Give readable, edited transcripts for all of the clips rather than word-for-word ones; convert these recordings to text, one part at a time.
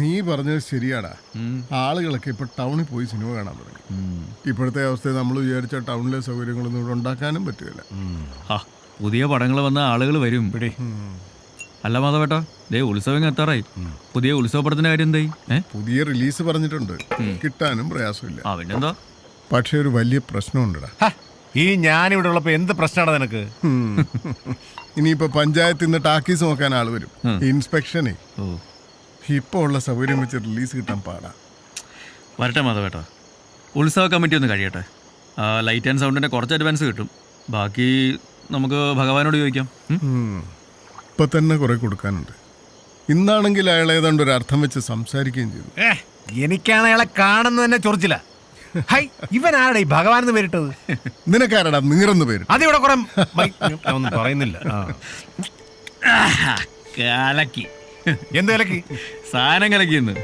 നീ പറഞ്ഞത് ശരിയാടാ. ആളുകളൊക്കെ ഇപ്പൊ ടൗണിൽ പോയി സിനിമ കാണാൻ തുടങ്ങി. ഇപ്പോഴത്തെ അവസ്ഥയിൽ നമ്മൾ വിചാരിച്ച ടൗണിലെ സൗകര്യങ്ങളൊന്നും ഇവിടെ ഉണ്ടാക്കാനും പറ്റില്ല. പുതിയ പടങ്ങൾ വന്ന ആളുകൾ വരും. അല്ല മാധവേട്ടാ, ദേ ഉത്സവം എത്താറായി. പുതിയ ഉത്സവ പടത്തിന്റെ കാര്യം എന്തായി? പുതിയ റിലീസ് പറഞ്ഞിട്ടുണ്ട്, കിട്ടാനും പ്രയാസമില്ല. പിന്നെന്താ? പക്ഷെ ഒരു വലിയ പ്രശ്നമുണ്ടടാ. ഈ ഞാനിവിടെ ഉള്ളപ്പോ എന്ത് പ്രശ്നമാണ് നിനക്ക്? ഇനിയിപ്പോ പഞ്ചായത്തിൽ നിന്ന് ടാക്കീസ് നോക്കാൻ ആള് വരും. ഇൻസ്പെക്ഷനെ ഇപ്പൊ ഉള്ള സൗകര്യം വെച്ച് റിലീസ് കിട്ടാൻ പാടാ. വരട്ടെ മാധവേട്ടാ, ഉത്സവ കമ്മിറ്റി ഒന്ന് കഴിയട്ടെ. ലൈറ്റ് ആൻഡ് സൗണ്ടിന്റെ കുറച്ച് അഡ്വാൻസ് കിട്ടും. ബാക്കി നമുക്ക് ഭഗവാനോട് ചോദിക്കാം. ഇപ്പൊ തന്നെ കുറെ കൊടുക്കാനുണ്ട്. ഇന്നാണെങ്കിൽ അയാൾ ഏതാണ്ട് ഒരു അർത്ഥം വെച്ച് സംസാരിക്കുകയും ചെയ്തു. എനിക്കാണ് അയാളെ കാണുന്നത് തന്നെ ചൊറിച്ചില്ല. ഇവനാരുടെ ഈ ഭഗവാൻ എന്ന് പേരിട്ടത്? നിനക്കാരടാ നീറന്ന് പേര്? അതിവിടെ കുറെ ഒന്നും പറയുന്നില്ല. കലക്കി. എന്ത് കലക്കി? സാധനം കലക്കിന്ന്.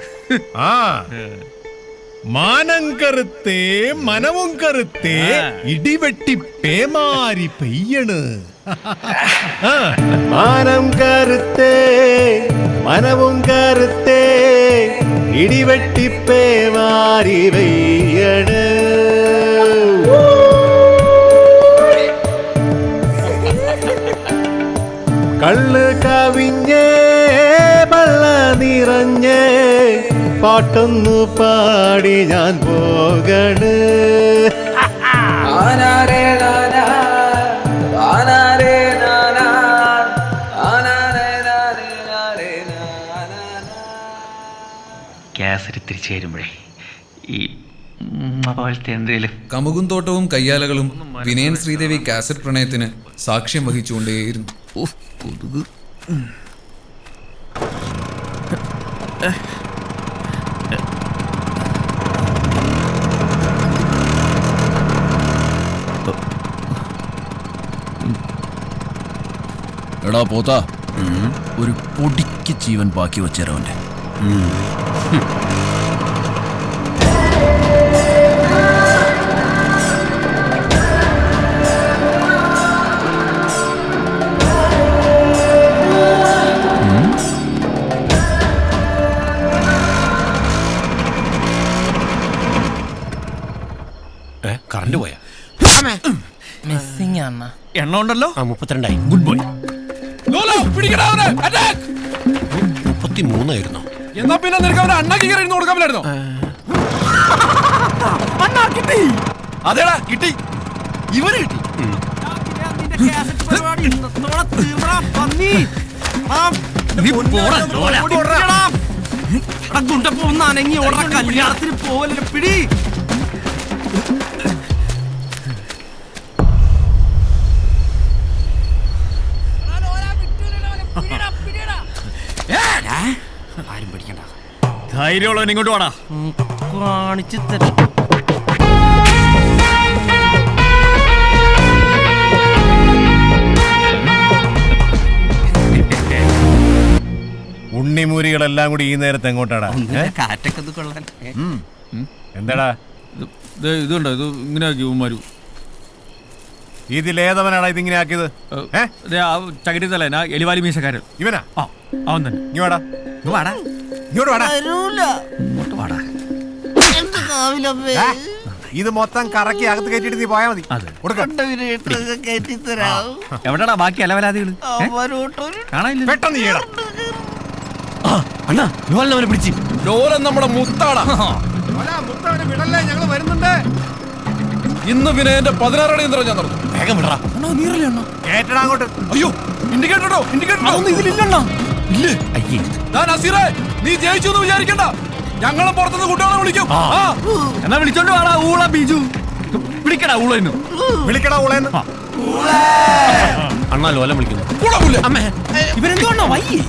മാനം കറുത്തേ മനവും കറുത്തേ ഇടിവെട്ടി പേമാരി പെയ്യണ്. മാനം കറുത്തേ മനവും കറുത്തേ ഇടിവെട്ടി പേമാരി പെയ്യണ്. കള്ള് കവിഞ്ഞേ പള്ള നിറഞ്ഞേ പാട്ടൊന്നു പാടി ഞാൻ പോകണ്. കാസറ്റ് തിരിച്ചു വരുമ്പോഴേ ഈ പോലത്തെ എന്തെങ്കിലും കമുകും തോട്ടവും കയ്യാലകളും വിനയൻ ശ്രീദേവി കാസറ്റ് പ്രണയത്തിന് സാക്ഷ്യം വഹിച്ചുകൊണ്ടേയിരുന്നു. കൊതുക്. എടാ പോത്താ, ഒരു പൊടിക്ക് ജീവൻ ബാക്കി വെച്ചേരവന്റെ. കറണ്ട് പോയാ? എണ്ണ ഉണ്ടല്ലോ. 32. Good boy. 33 എന്നാ പിന്നെ നിനക്ക് അവരെ അണ്ണാക്കി കയറി കൊടുക്കാൻ പറ്റായിരുന്നോ? അതേടാ കിട്ടി, ഇവര് കിട്ടി. അനങ്ങി ഓടാ, കല്യാണത്തിന് പോവല്ലേ പിടി. ആരും പിടിക്കണ്ട. ധൈര്യമുള്ളവൻ ഇങ്ങോട്ട് വാടാ. കാണിച്ചു തരാം. ഉണ്ണിമൂരികളെല്ലാം കൂടി ഈ നേരത്തെ എങ്ങോട്ടാടാ? കാറ്റൊക്കെ കൊള്ളാൻ. എന്താടാ ഇതുണ്ടോ? ഇത് ഇങ്ങനെ ആക്കി ഉമ്മാരു. ഇതിലേതവനാടാ ഇതിങ്ങനെ ആക്കിയത്? ചകിരി തലേന എലിവാലി മീശക്കാരൻ. ഇവനാ? അവൻ തന്നെ. ഇങ്ങോട്ട് വാടാ. ഇത് മൊത്തം കറക്കി അകത്ത് കയറ്റിട്ട് നീ പോയാ മതി. എവിടെടാ ബാക്കി അലവലാദികള്? പെട്ടെന്ന് ചെയ്യടാ. അണ്ണാ ലോലനെ പിടിച്ച്. ലോലൻ നമ്മുടെ മുത്താടാ. വിടല്ലേ, ഞങ്ങള് വരുന്നുണ്ട്. ഇന്ന് വിനയന്റെ 16 അടി യന്ത്രം ഞാൻ നടന്നു. വേഗം വിടറാ. കേട്ടടാ അങ്ങോട്ട്. അയ്യോ, ഇൻഡിക്കേറ്ററോ ഇല്ലേ? നസീറേ, നീ ജയിച്ചു എന്ന് വിചാരിക്കണ്ട. ഞങ്ങളും പുറത്തുനിന്ന് കുട്ടികളെ വിളിക്കും. എന്നാ വിളിച്ചോണ്ട് വാടാ ഊള ബിജു. വിളിക്കടാ ഊളെന്ന്. വിളിക്കടാ ഊളെന്ന്. അണ്ണാ ലോലം വിളിക്കുന്നു. ഇവരെന്തുകൊണ്ടോ വയ്യേ?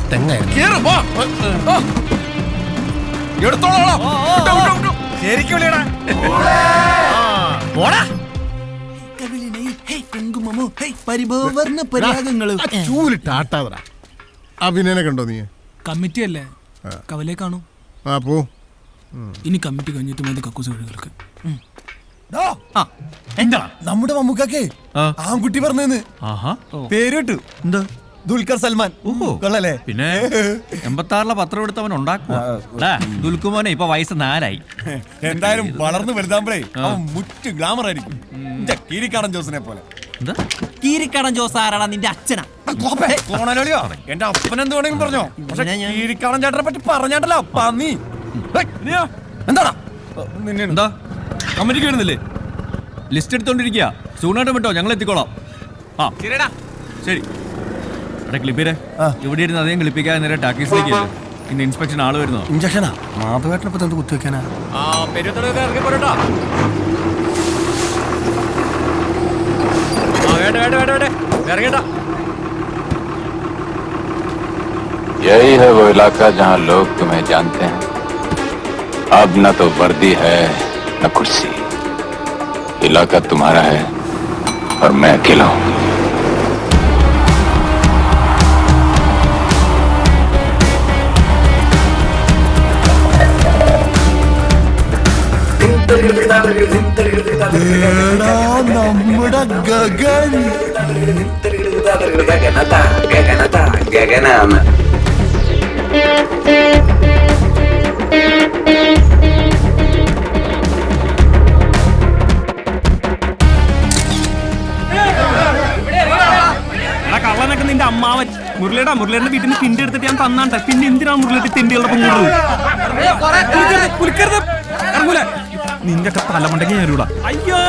എടുത്തോളാം. ശരിക്കും വിളിയടാ. ചൂലിട്ടാട്ടാതറ. അഭിനയനെ കണ്ടോ നീ? കമ്മിറ്റി അല്ലേ, കവലേ കാണൂ. പോ. ഇനി കമ്മിറ്റി കഴിഞ്ഞിട്ട് മതി കക്കൂസ് കഴികൾക്ക്. എന്താ നമ്മുടെ മമ്മൂക്കേ ആൺകുട്ടി പറഞ്ഞെന്ന് പേര് കിട്ടു. എന്താ ദുൽഖർ സൽമാൻ കൊള്ളല്ലേ? പിന്നെ 86-ലെ പത്രം എടുത്ത് അവൻ ഉണ്ടാക്കുക ദുൽക്കുമോനെ ഇപ്പൊ വയസ്സ് 4 ആയി. എന്തായാലും വളർന്നു വലുതാകുമ്പോഴേ അവൻ മുറ്റ് ഗ്ലാമർ ആയിരിക്കും. കീരിക്കാടൻ ജോസിനെ പോലെ. എന്താ കീരിക്കടൻ ജോസ് ആരാടാ? നിന്റെ അച്ഛനാ? കോണലോളിയോ എന്റെ അപ്പൻ എന്ത് വേണമെങ്കിലും പറഞ്ഞോ. പക്ഷെ കീരിക്കാടൻ ചേട്ടനെ പറ്റി പറഞ്ഞാട്ടല്ലോ പന്നി. എന്താടാ എന്താ കമ്മിറ്റിക്ക് വരുന്നില്ലേ? ലിസ്റ്റ് എടുത്തോണ്ടിരിക്കുക. സൂണായിട്ട് വിട്ടോ, ഞങ്ങൾ എത്തിക്കോളാം. ആ ശരി. ക്ലിപ്പിരെ ഇവിടെ ഇരുന്ന് അധികം ക്ലിപ്പിക്കാതെ നേരെ ടാക്കീസിലേക്ക് ഇന്ന് ഇൻസ്പെക്ഷൻ ആള് വരുന്നോ? ഇഞ്ചക്ഷനാ മാധവേട്ടനപ്പോ എന്ത് കുത്തിവെക്കാനാ? यही है वो इलाका जहाँ लोग तुम्हें जानते हैं. अब न तो वर्दी है न कुर्सी. इलाका तुम्हारा है और मैं अकेला हूँ. നമ്മുടെ ഗഗൻ गगन കള്ളനൊക്കെ നിന്റെ അമ്മാവൻ മുരളിയുടെ വീട്ടിൽ നിന്ന് തിണ്ടി എടുത്തിട്ട് ഞാൻ തന്നാട്ടെ. പിന്നെ എന്തിനാണ് മുരളിയുടെ തിണ്ടികളുടെ പൊങ്ങുള്ളത്? നിന്റെ ഒക്കെ തലമുണ്ടെങ്കിൽ ഞാൻ ഇവിടെ. അയ്യോ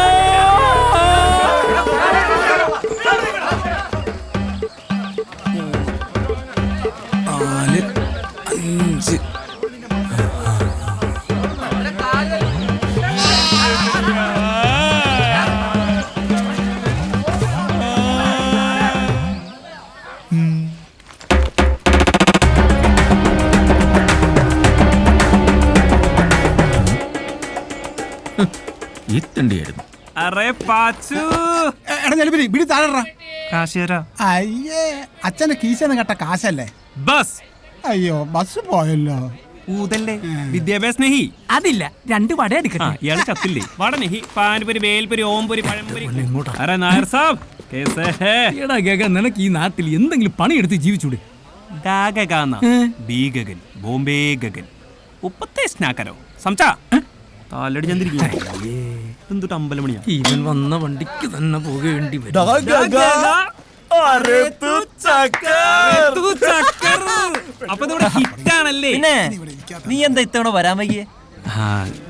ഈ തണ്ടിയായിരുന്നു. അറേ പാച്ചു പിടി താഴെ. കാശിയരാ. അയ്യേ അച്ഛന്റെ കീശന്ന് കേട്ട കാശല്ലേ? ബസ്. അയ്യോ ബസ് പോയല്ലോ. ഊതല്ലേ വിദ്യാഭ്യാസ സ്നേഹി. അതില്ല 2 വട എടുക്കട്ടെ. ഇയാള് ചത്തില്ലേ? വടനെഹി പാൻപുരി വേൽപുരി ഓംപുരി പഴംപുരി. അരെ നായർ സാബ് കേസേ ഹേ? എടാ ഗഗൻ, നിനക്ക് ഈ നാട്ടിൽ എന്തെങ്കിലും പണിയെടുത്ത് ജീവിച്ചൂടെ? ബി ഗഗൻ ബോംബെ ഗഗൻ ഉപ്പത്തെ സ്നാക്കരോ സംസാ താലടി ചന്തിരിക്കും. എന്തൊട്ട് 5 മണിയാ? ഇവൻ വന്ന വണ്ടിക്ക് തന്നെ പോകേണ്ടി വരും. അപ്പൊ ഹിറ്റാണല്ലേ? നീ എന്താ ഇത്തവണ വരാൻ വയ്യേ?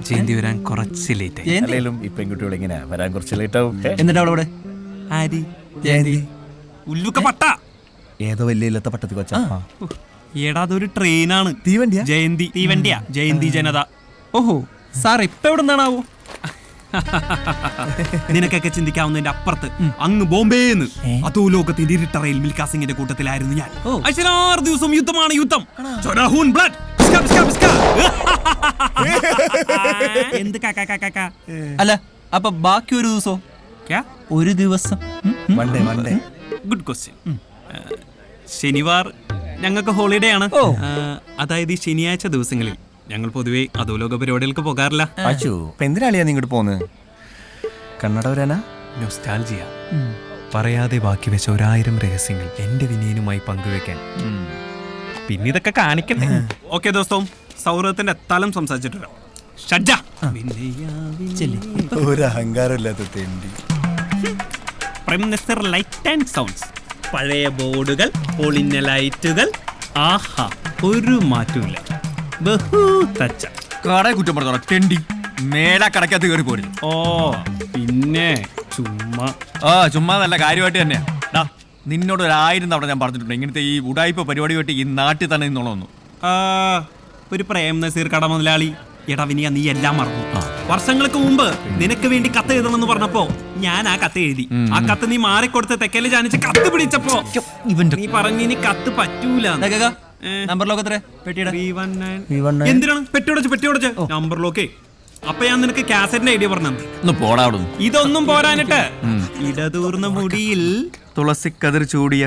ജയന്തി വരാൻ കുറച്ച് ലേറ്റ് ആയി. ഈ പെൺകുട്ടികൾ ഇങ്ങനെ വരാൻ കുറച്ച് ലേറ്റ് ആവും. എന്നിട്ട് അവളവിടെ ആരി ജയന്തി ഉല്ലുക്ക പട്ട ഏതോ വലിയ ഇല്ലത്തെ പട്ടത്തി കൊച്ചാ. എടാ അതൊരു ട്രെയിനാണ്. തീവണ്ടിയാ? ജയന്തി തീവണ്ടിയാ. ജയന്തി ജനത. ഓഹോ സാർ ഇപ്പൊ എവിടെ നിന്നാണാവോ? നിനക്കൊക്കെ ചിന്തിക്കാവുന്നതിന്റെ അപ്പുറത്ത് അങ്ങ് ബോംബെന്ന് അതോ ലോകത്തിന്റെ ഇരുട്ട റെയിൽ മിൽഖാ സിംഗിന്റെ കൂട്ടത്തിലായിരുന്നു ഞാൻ. 6 ദിവസം യുദ്ധമാണ് യുദ്ധം. ബ്ലഡ്. എന്ത് അല്ല അപ്പൊ ബാക്കി ഒരു ദിവസോ? ഒരു ദിവസം ഗുഡ് ക്വസ്റ്റ്യൻ. ശനിവാർ ഞങ്ങൾക്ക് ഹോളിഡേ ആണ്. അതായത് ഈ ശനിയാഴ്ച ദിവസങ്ങളിൽ ഞങ്ങൾ പൊതുവെ അധോലോക പരിപാടികൾക്ക് പോകാറില്ല. എന്തിനാളിയാ നീ ഇങ്ങോട്ട് പോന്ന്? കണ്ണട വരാനാ? നൊസ്റ്റാൾജിയ. പറയാതെ ബാക്കി വെച്ച 1000 രഹസ്യങ്ങൾ എന്റെ വിനയനുമായി പങ്കുവെക്കാൻ. പിന്നെ ഇതൊക്കെ കാണിക്കണ്ടേ? ഓക്കെ ദോസ്തവും സൗഹൃദത്തിന്റെ തലം സംസാരിച്ചിട്ട് വരാം. ഒരു അഹങ്കാരമില്ലാത്ത തെണ്ടി. Prime minister light and sounds. പഴയ ബോർഡുകൾ, പൊളിഞ്ഞ ലൈറ്റുകൾ. ആഹാ ഒരു മാറ്റമില്ല. കട കുറ്റം പറഞ്ഞോ തെണ്ടി. മേലാ കടക്കകത്ത് കയറി പോരുന്നു. ഓ പിന്നെ ചുമ്മാ. ചുമ്മാ നല്ല കാര്യമായിട്ട് തന്നെയാ. നിന്നോട് 1000 തവണ ഞാൻ പറഞ്ഞിട്ടുണ്ട് ഇങ്ങനത്തെ ഈ ഉടായ്പ പരിപാടി വെട്ടി ഈ നാട്ടിൽ തന്നെ നിന്നോളൊന്നു. ഒരു പ്രേം നസീർ കട മുതലാളി. എടാ വിനിയ നീ എല്ലാം മറന്നു. വർഷങ്ങൾക്ക് മുമ്പ് നിനക്ക് വേണ്ടി കത്ത് എഴുതണമെന്ന് പറഞ്ഞപ്പോ ഞാൻ ആ കത്ത് എഴുതി. ആ കത്ത് നീ മാറിക്കൊടുത്ത് തെക്കല് ജാനിച്ച് കത്ത് പിടിച്ചപ്പോ നീ പറഞ്ഞു ഇനി കത്ത് പറ്റൂല. നമ്പർ ലോക്ക് എത്ര? പെട്ടിയുടെ 319. എന്തിനാണ് പെട്ടിയോടച്ച് നമ്പർ ലോക്കേ? അപ്പൊ ഞാൻ നിനക്ക് കാസറ്റിന്റെ ഐഡിയ പറഞ്ഞു. പോടാവിടും. ഇതൊന്നും പോരാനിട്ട് ഇടതൂർന്ന മുടിയിൽ തുളസിക്കതിർ ചൂടിയ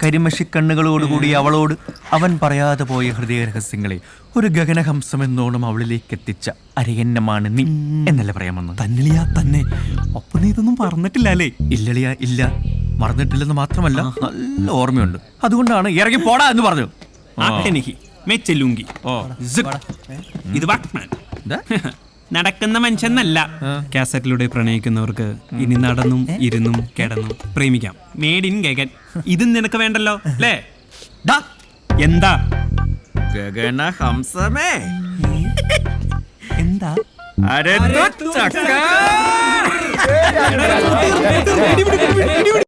കരിമഷി കണ്ണുകളോടുകൂടി അവളോട് അവൻ പറയാതെ പോയ ഹൃദയ രഹസ്യങ്ങളെ ഒരു ഗഗനഹംസം എന്നോണം അവളിലേക്ക് എത്തിച്ച അരയന്നമാണ് നീ എന്നല്ലേ പറയാമെന്ന്. തന്നിളിയാ തന്നെ. ഒപ്പം നീ ഇതൊന്നും പറഞ്ഞിട്ടില്ല അല്ലേ? ഇല്ലളിയാ ഇല്ല. മറന്നിട്ടില്ലെന്ന് മാത്രമല്ല നല്ല ഓർമ്മയുണ്ട്. അതുകൊണ്ടാണ് ഇറങ്ങി പോടാ എന്ന് പറഞ്ഞു. ആട്ടെനിക്ക് മെച്ചെല്ലുങ്കി ഇത് വാക്മാൻ നടക്കുന്ന മനുഷ്യന്നല്ല. കാസറ്റിലൂടെ പ്രണയിക്കുന്നവർക്ക് ഇനി നടന്നും ഇരുന്നും കിടന്നും പ്രേമിക്കാം. Made in Gagan. ഇതും നിനക്ക് വേണ്ടല്ലോ അല്ലേ? എന്താ ഗഗന ഹംസമേ എന്താ അരെ